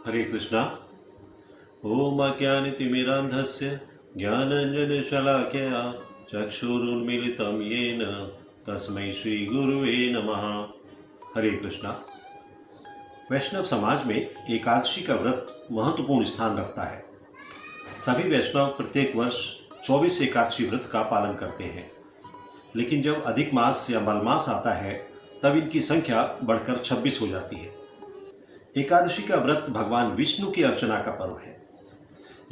हरे कृष्णा। ओम अज्ञानतिमिरान्धस्य ज्ञानाञ्जनशलाकया चक्षुरुन्मीलितं येन तस्मै श्रीगुरुवे नमः। हरे कृष्णा। वैष्णव समाज में एकादशी का व्रत महत्वपूर्ण स्थान रखता है। सभी वैष्णव प्रत्येक वर्ष 24 एकादशी व्रत का पालन करते हैं, लेकिन जब अधिक मास या मलमास आता है तब इनकी संख्या बढ़कर 26 हो जाती है। एकादशी का व्रत भगवान विष्णु की अर्चना का पर्व है।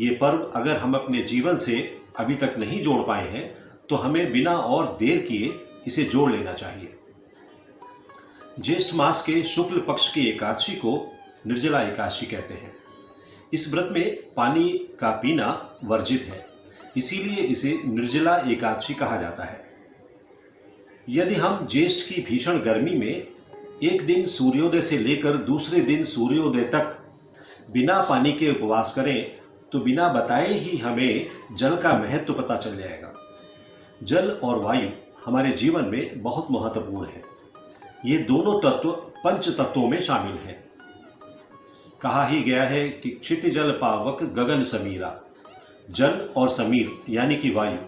ये पर्व अगर हम अपने जीवन से अभी तक नहीं जोड़ पाए हैं तो हमें बिना और देर किए इसे जोड़ लेना चाहिए। ज्येष्ठ मास के शुक्ल पक्ष की एकादशी को निर्जला एकादशी कहते हैं। इस व्रत में पानी का पीना वर्जित है, इसीलिए इसे निर्जला एकादशी कहा जाता है। यदि हम ज्येष्ठ की भीषण गर्मी में एक दिन सूर्योदय से लेकर दूसरे दिन सूर्योदय तक बिना पानी के उपवास करें तो बिना बताए ही हमें जल का महत्व पता चल जाएगा। जल और वायु हमारे जीवन में बहुत महत्वपूर्ण है। ये दोनों तत्व पंच तत्वों में शामिल हैं। कहा ही गया है कि क्षितिजल पावक गगन समीरा। जल और समीर यानी कि वायु,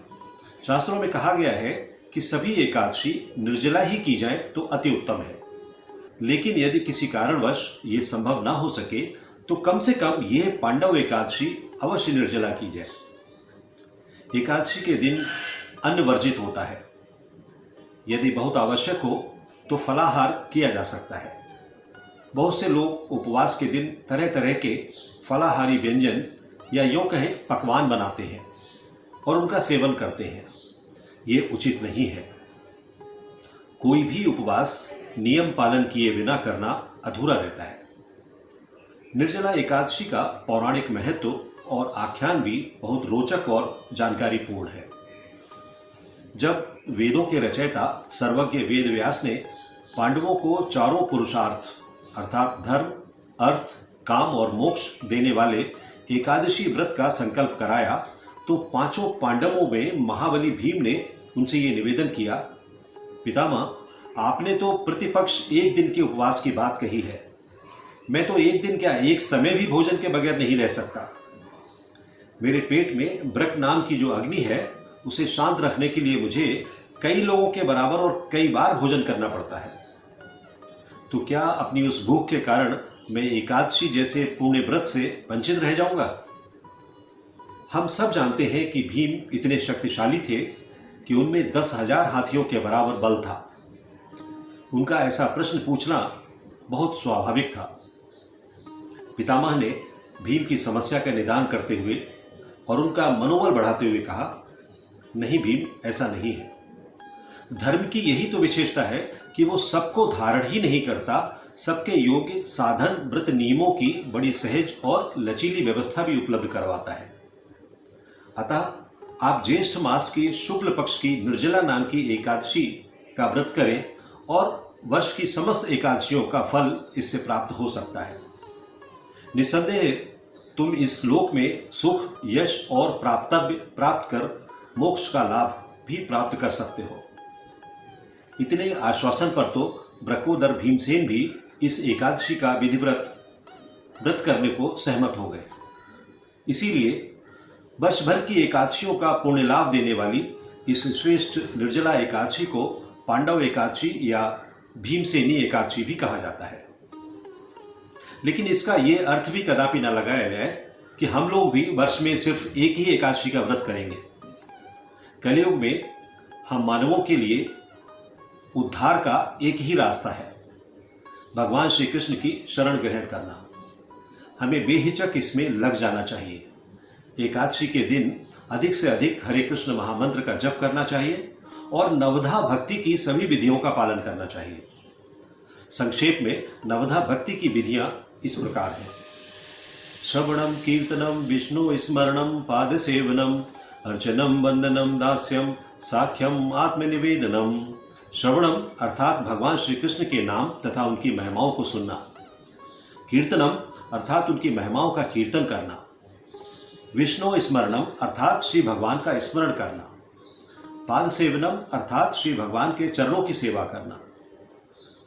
शास्त्रों में कहा गया है कि सभी एकादशी निर्जला ही की जाए तो अति उत्तम है। लेकिन यदि किसी कारणवश ये संभव ना हो सके तो कम से कम यह पांडव एकादशी अवश्य निर्जला की जाए। एकादशी के दिन अन्न वर्जित होता है। यदि बहुत आवश्यक हो तो फलाहार किया जा सकता है। बहुत से लोग उपवास के दिन तरह तरह के फलाहारी व्यंजन या यूँ कहें पकवान बनाते हैं और उनका सेवन करते हैं। ये उचित नहीं है। कोई भी उपवास नियम पालन किए बिना करना अधूरा रहता है। निर्जला एकादशी का पौराणिक महत्व और आख्यान भी बहुत रोचक और जानकारीपूर्ण है। जब वेदों के रचयिता सर्वज्ञ वेद व्यास ने पांडवों को चारों पुरुषार्थ अर्थात धर्म, अर्थ, काम और मोक्ष देने वाले एकादशी व्रत का संकल्प कराया तो पांचों पांडवों में महाबली भीम ने उनसे ये निवेदन किया, पितामह, आपने तो प्रतिपक्ष एक दिन के उपवास की बात कही है। मैं तो एक दिन क्या एक समय भी भोजन के बगैर नहीं रह सकता। मेरे पेट में ब्रक नाम की जो अग्नि है उसे शांत रखने के लिए मुझे कई लोगों के बराबर और कई बार भोजन करना पड़ता है। तो क्या अपनी उस भूख के कारण मैं एकादशी जैसे पुण्य व्रत से वंचित रह जाऊंगा? हम सब जानते हैं कि भीम इतने शक्तिशाली थे कि उनमें 10,000 हाथियों के बराबर बल था। उनका ऐसा प्रश्न पूछना बहुत स्वाभाविक था। पितामह ने भीम की समस्या का निदान करते हुए और उनका मनोबल बढ़ाते हुए कहा, नहीं भीम, ऐसा नहीं है। धर्म की यही तो विशेषता है कि वो सबको धारण ही नहीं करता, सबके योग्य साधन व्रत नियमों की बड़ी सहज और लचीली व्यवस्था भी उपलब्ध करवाता है। अतः आप ज्येष्ठ मास की शुक्ल पक्ष की निर्जला नाम की एकादशी का व्रत करें और वर्ष की समस्त एकादशियों का फल इससे प्राप्त हो सकता है। निस्संदेह तुम इस लोक में सुख, यश और प्राप्त कर मोक्ष का लाभ भी प्राप्त कर सकते हो। इतने आश्वासन पर तो ब्रकोदर भीमसेन भी इस एकादशी का व्रत करने को सहमत हो गए। इसीलिए वर्ष भर की एकादशियों का पुण्य लाभ देने वाली इस श्रेष्ठ निर्जला एकादशी को पांडव एकादशी या भीमसेनी एकादशी भी कहा जाता है। लेकिन इसका ये अर्थ भी कदापि न लगाया जाए कि हम लोग भी वर्ष में सिर्फ एक ही एकादशी का व्रत करेंगे। कलयुग में हम मानवों के लिए उद्धार का एक ही रास्ता है, भगवान श्री कृष्ण की शरण ग्रहण करना। हमें बेहिचक इसमें लग जाना चाहिए। एकादशी के दिन अधिक से अधिक हरे कृष्ण महामंत्र का जप करना चाहिए और नवधा भक्ति की सभी विधियों का पालन करना चाहिए। संक्षेप में नवधा भक्ति की विधियां इस प्रकार हैं। श्रवणम कीर्तनम विष्णु स्मरणम पाद सेवनम अर्चनम वंदनम दास्यम साख्यम आत्मनिवेदनम। श्रवणम अर्थात भगवान श्री कृष्ण के नाम तथा उनकी महिमाओं को सुनना। कीर्तनम अर्थात उनकी महिमाओं का कीर्तन करना। विष्णु स्मरणम अर्थात श्री भगवान का स्मरण करना। पाद सेवनम अर्थात श्री भगवान के चरणों की सेवा करना।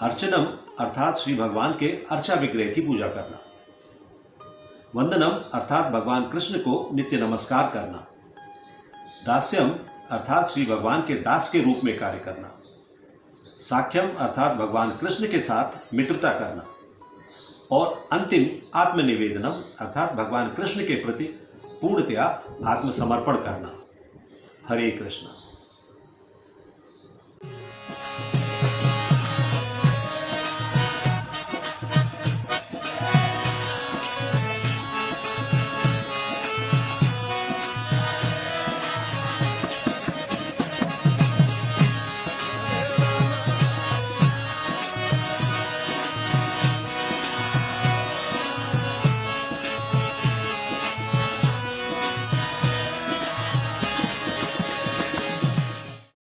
अर्चनम अर्थात श्री भगवान के अर्चा विग्रह की पूजा करना। वंदनम अर्थात भगवान कृष्ण को नित्य नमस्कार करना, दास्यम अर्थात श्री भगवान के दास के रूप में कार्य करना, साख्यम अर्थात भगवान कृष्ण के साथ मित्रता करना, और अंतिम आत्मनिवेदनम अर्थात भगवान कृष्ण के प्रति पूर्णतया आत्मसमर्पण करना। हरे कृष्ण।